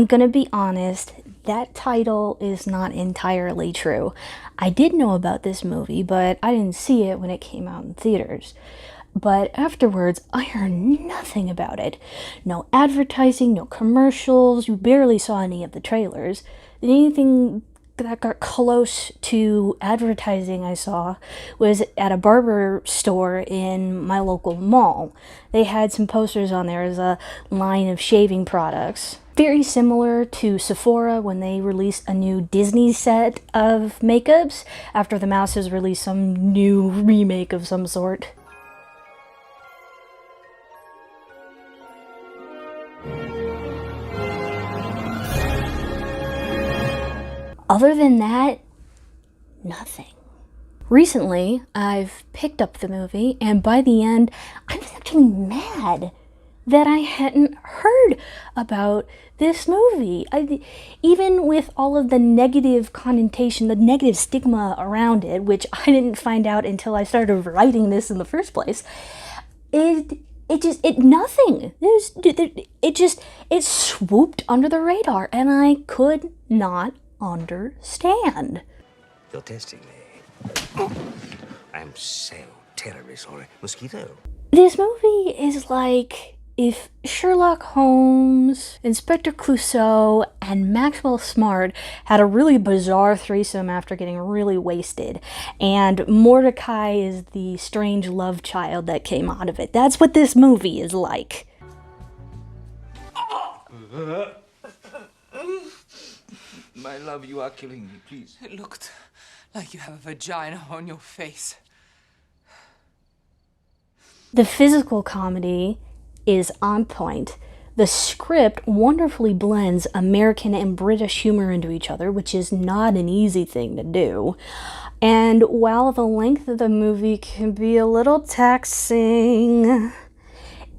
I'm gonna be honest, that title is not entirely true. I did know about this movie, but I didn't see it when it came out in theaters. But afterwards, I heard nothing about it. No advertising, no commercials, you barely saw any of the trailers. Anything that got close to advertising I saw was at a barber store in my local mall. They had some posters on there as a line of shaving products. Very similar to Sephora when they released a new Disney set of makeups after the Mouses released some new remake of some sort. Other than that, nothing. Recently, I've picked up the movie, and by the end, I was actually mad that I hadn't heard about this movie. Even with all of the negative connotation, the negative stigma around it, which I didn't find out until I started writing this in the first place, it swooped under the radar, and I could not understand. You're testing me. I'm so terribly sorry. Mosquito. This movie is like if Sherlock Holmes, Inspector Clouseau, and Maxwell Smart had a really bizarre threesome after getting really wasted, and Mortdicai is the strange love child that came out of it. That's what this movie is like. My love, you are killing me, please. It looked like you have a vagina on your face. The physical comedy is on point. The script wonderfully blends American and British humor into each other, which is not an easy thing to do. And while the length of the movie can be a little taxing,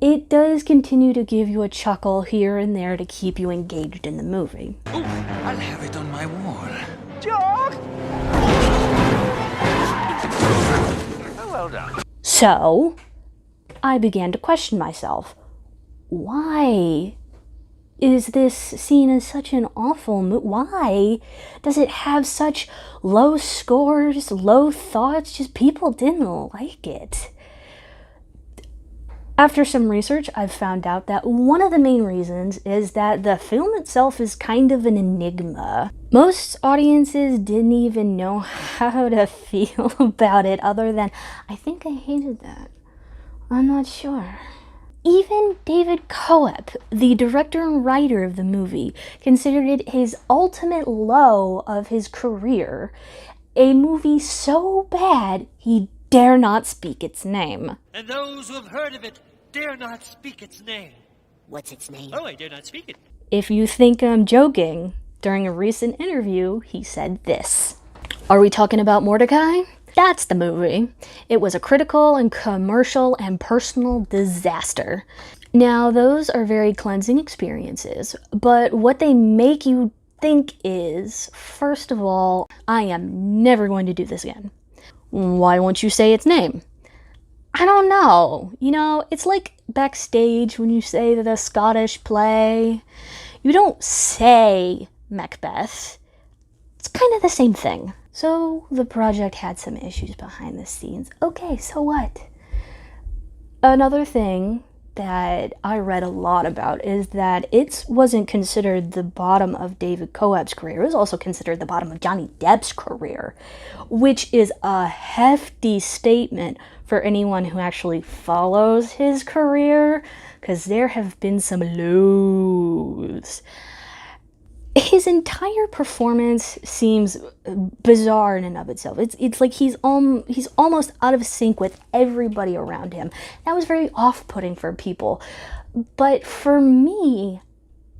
it does continue to give you a chuckle here and there to keep you engaged in the movie. Ooh, I'll have it on my wall. George! Oh, well done. So, I began to question myself. Why is this seen as such an awful movie? Why does it have such low scores, low thoughts? Just people didn't like it. After some research, I've found out that one of the main reasons is that the film itself is kind of an enigma. Most audiences didn't even know how to feel about it other than, I think I hated that. I'm not sure. Even David Coep, the director and writer of the movie, considered it his ultimate low of his career. A movie so bad, he dare not speak its name. And those who have heard of it dare not speak its name. What's its name? Oh, I dare not speak it. If you think I'm joking, during a recent interview, he said this. Are we talking about Mortdicai? That's the movie. It was a critical and commercial and personal disaster. Now, those are very cleansing experiences, but what they make you think is, first of all, I am never going to do this again. Why won't you say its name? I don't know. You know, it's like backstage when you say the Scottish play. You don't say Macbeth. It's kind of the same thing. So the project had some issues behind the scenes. Okay, so what? Another thing that I read a lot about is that it wasn't considered the bottom of David Coep's career. It was also considered the bottom of Johnny Depp's career, which is a hefty statement for anyone who actually follows his career, because there have been some lows. His entire performance seems bizarre in and of itself. It's like he's almost out of sync with everybody around him. That was very off-putting for people. But for me,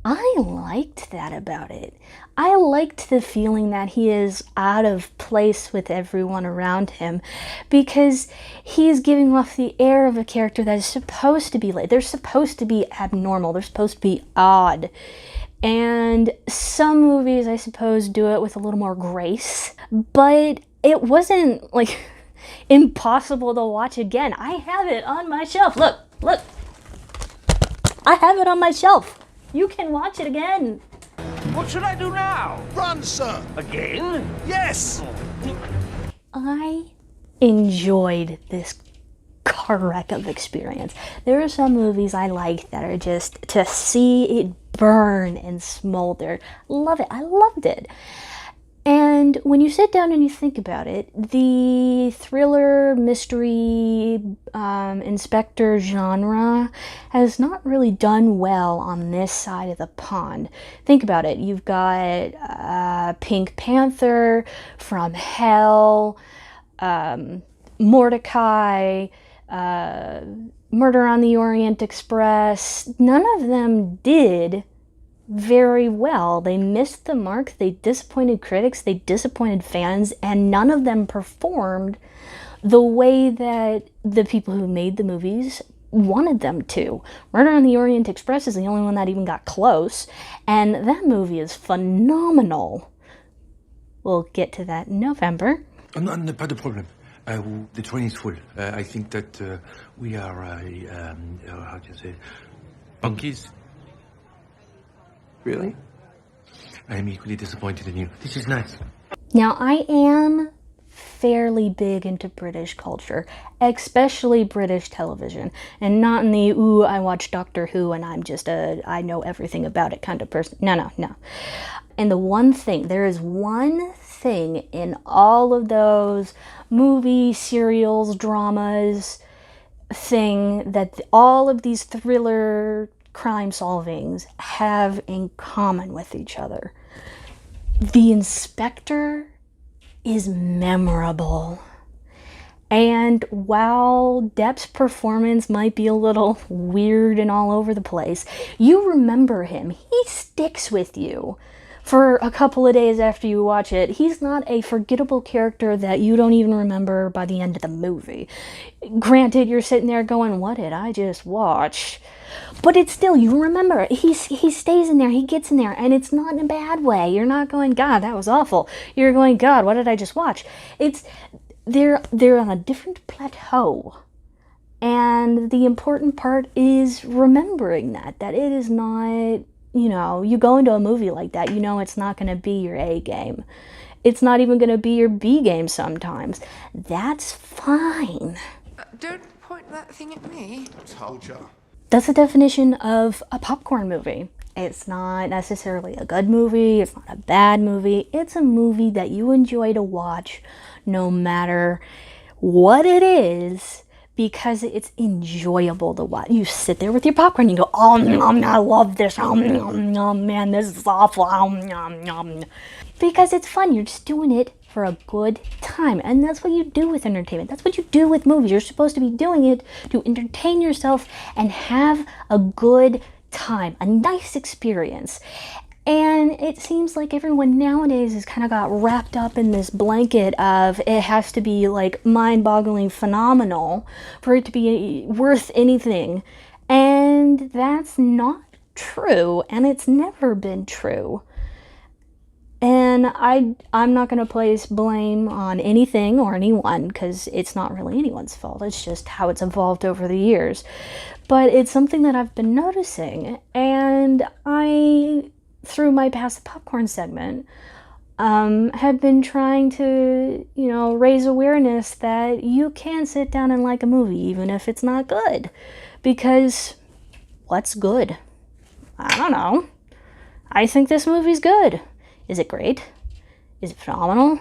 I liked that about it. I liked the feeling that he is out of place with everyone around him, because he is giving off the air of a character that is supposed to be like, they're supposed to be abnormal, they're supposed to be odd. And some movies, I suppose, do it with a little more grace, but it wasn't, like, impossible to watch again. I have it on my shelf. Look. I have it on my shelf. You can watch it again. What should I do now? Run, sir! Again? Yes! I enjoyed this car wreck of experience. There are some movies I like that are just to see it burn and smolder. Love it. I loved it. And when you sit down and you think about it, the thriller, mystery, inspector genre has not really done well on this side of the pond. Think about it. You've got Pink Panther, From Hell, Mortdicai, Murder on the Orient Express. None of them did very well. They missed the mark, they disappointed critics, they disappointed fans, and none of them performed the way that the people who made the movies wanted them to. Murder on the Orient Express is the only one that even got close, and that movie is phenomenal. We'll get to that in November. No, pas de problème. The train is full. I think that we are, how do you say, monkeys. Really? I am equally disappointed in you. This is nice. Now, I am fairly big into British culture, especially British television, and not in the, ooh, I watch Doctor Who and I'm just I know everything about it kind of person. No. And there is one thing in all of those movies, serials, dramas, that all of these thriller crime solvings have in common with each other. The inspector is memorable. And while Depp's performance might be a little weird and all over the place, you remember him. He sticks with you for a couple of days after you watch it. He's not a forgettable character that you don't even remember by the end of the movie. Granted, you're sitting there going, what did I just watch? But it's still, you remember, he stays in there, he gets in there, and it's not in a bad way. You're not going, God, that was awful. You're going, God, what did I just watch? They're on a different plateau. And the important part is remembering that it is not, you go into a movie like that, it's not going to be your A game. It's not even going to be your B game sometimes. That's fine. Don't point that thing at me. Told ya. That's the definition of a popcorn movie. It's not necessarily a good movie, it's not a bad movie, it's a movie that you enjoy to watch no matter what it is, because it's enjoyable to watch. You sit there with your popcorn and you go, oh, nom, I love this, oh, nom, nom, man, this is awful, oh, nom, nom. Because it's fun, you're just doing it for a good time. And that's what you do with entertainment. That's what you do with movies. You're supposed to be doing it to entertain yourself and have a good time, a nice experience. And it seems like everyone nowadays has kind of got wrapped up in this blanket of it has to be like mind-boggling phenomenal for it to be worth anything. And that's not true, and it's never been true. And I'm not going to place blame on anything or anyone, because it's not really anyone's fault. It's just how it's evolved over the years. But it's something that I've been noticing, and I, through my Pass the Popcorn segment, have been trying to, raise awareness that you can sit down and like a movie, even if it's not good. Because what's good? I don't know. I think this movie's good. Is it great? Is it phenomenal?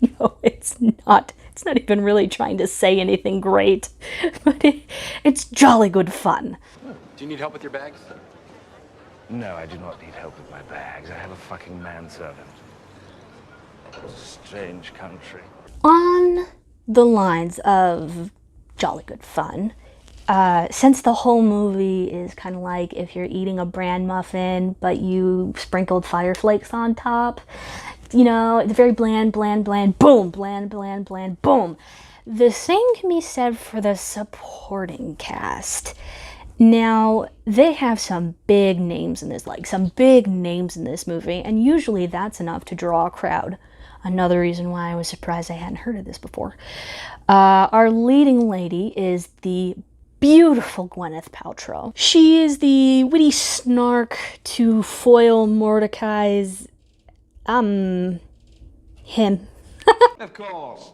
No, it's not. It's not even really trying to say anything great. But it's jolly good fun. Do you need help with your bags? No, I do not need help with my bags. I have a fucking manservant. It's a strange country. On the lines of jolly good fun, since the whole movie is kind of like if you're eating a bran muffin, but you sprinkled fire flakes on top, it's very bland, boom, bland, boom. The same can be said for the supporting cast. Now, they have some big names in this, movie, and usually that's enough to draw a crowd. Another reason why I was surprised I hadn't heard of this before. Our leading lady is the beautiful Gwyneth Paltrow. She is the witty snark to foil Mortdicai's, him. Of course.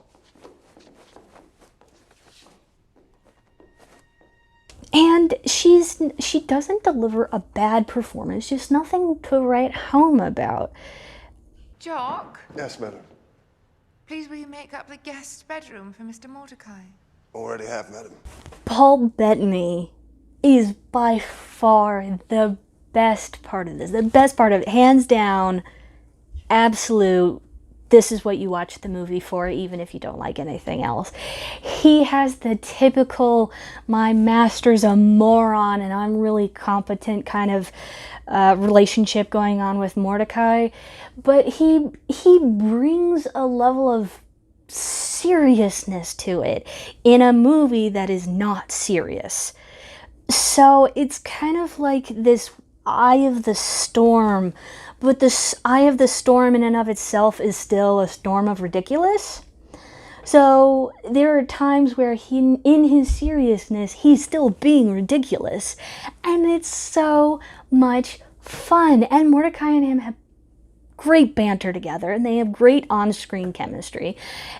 And she doesn't deliver a bad performance, just nothing to write home about. Jock, Yes, madam. please will you make up the guest bedroom for Mr. Mortdicai? Already have, madam. Paul Bettany is by far the best part of this. The best part of it, hands down, absolute. This is what you watch the movie for, even if you don't like anything else. He has the typical, my master's a moron and I'm really competent kind of relationship going on with Mortdicai. But he brings a level of seriousness to it in a movie that is not serious. So it's kind of like this eye of the storm, but this eye of the storm in and of itself is still a storm of ridiculous. So there are times where in his seriousness, he's still being ridiculous. And it's so much fun. And Mortdicai and him have great banter together, and they have great on-screen chemistry.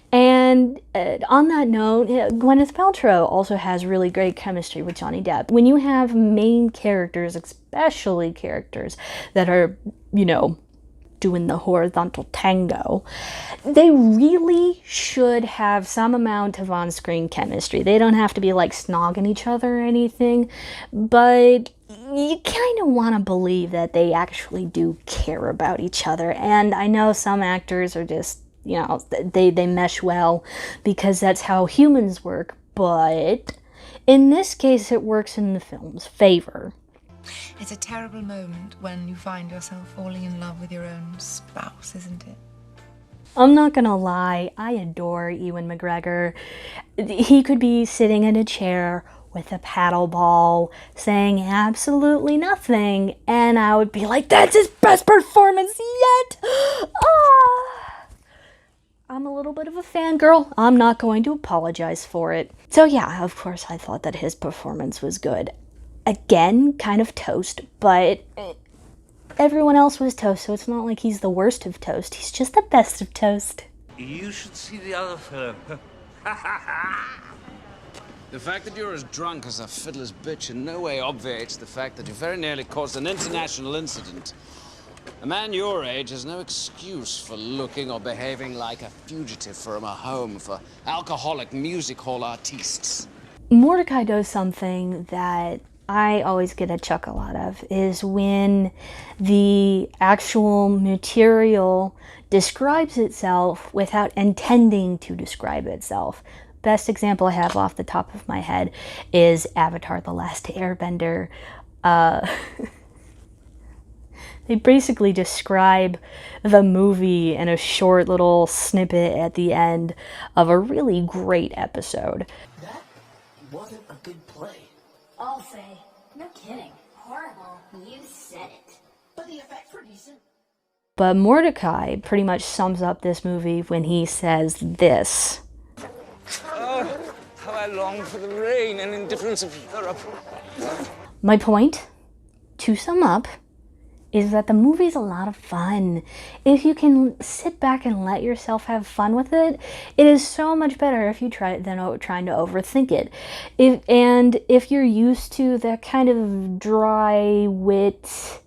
And on that note, Gwyneth Paltrow also has really great chemistry with Johnny Depp. When you have main characters, especially characters that are, you know, doing the horizontal tango, they really should have some amount of on-screen chemistry. They don't have to be like snogging each other or anything, but you kind of want to believe that they actually do care about each other. And I know some actors are just, you know, they mesh well because that's how humans work, but in this case it works in the film's favor. It's a terrible moment when you find yourself falling in love with your own spouse, isn't it? I'm not gonna lie, I adore Ewan McGregor. He could be sitting in a chair with a paddle ball saying absolutely nothing, and I would be like, that's his best performance yet! Ah! I'm a little bit of a fangirl. I'm not going to apologize for it. So yeah, of course I thought that his performance was good. Again, kind of toast, but everyone else was toast, so it's not like he's the worst of toast. He's just the best of toast. You should see the other film. The fact that you're as drunk as a fiddler's bitch in no way obviates the fact that you very nearly caused an international incident. A man your age has no excuse for looking or behaving like a fugitive from a home for alcoholic music hall artistes. Mortdicai does something that I always get a chuckle out of, is when the actual material describes itself without intending to describe itself. Best example I have off the top of my head is Avatar: The Last Airbender. They basically describe the movie in a short little snippet at the end of a really great episode. That wasn't a good play. I'll say, no kidding. Horrible. You said it. But the effects were decent. But Mortdicai pretty much sums up this movie when he says this. Oh, how I long for the rain and indifference of Europe. My point, to sum up, is that the movie's a lot of fun. If you can sit back and let yourself have fun with it, it is so much better if you try than trying to overthink it. If you're used to that kind of dry wit,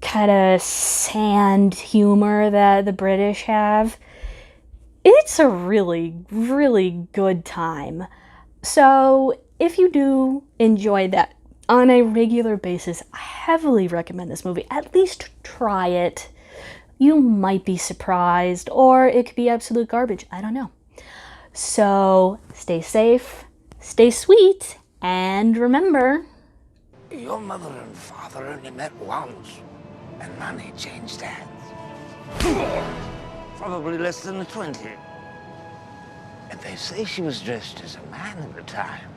kind of sand humor that the British have, it's a really, really good time. So if you do enjoy that on a regular basis, I heavily recommend this movie. At least try it. You might be surprised, or it could be absolute garbage. I don't know. So stay safe, stay sweet, and remember, Your mother and father only met once, and money changed hands. Probably less than 20. And they say she was dressed as a man at the time.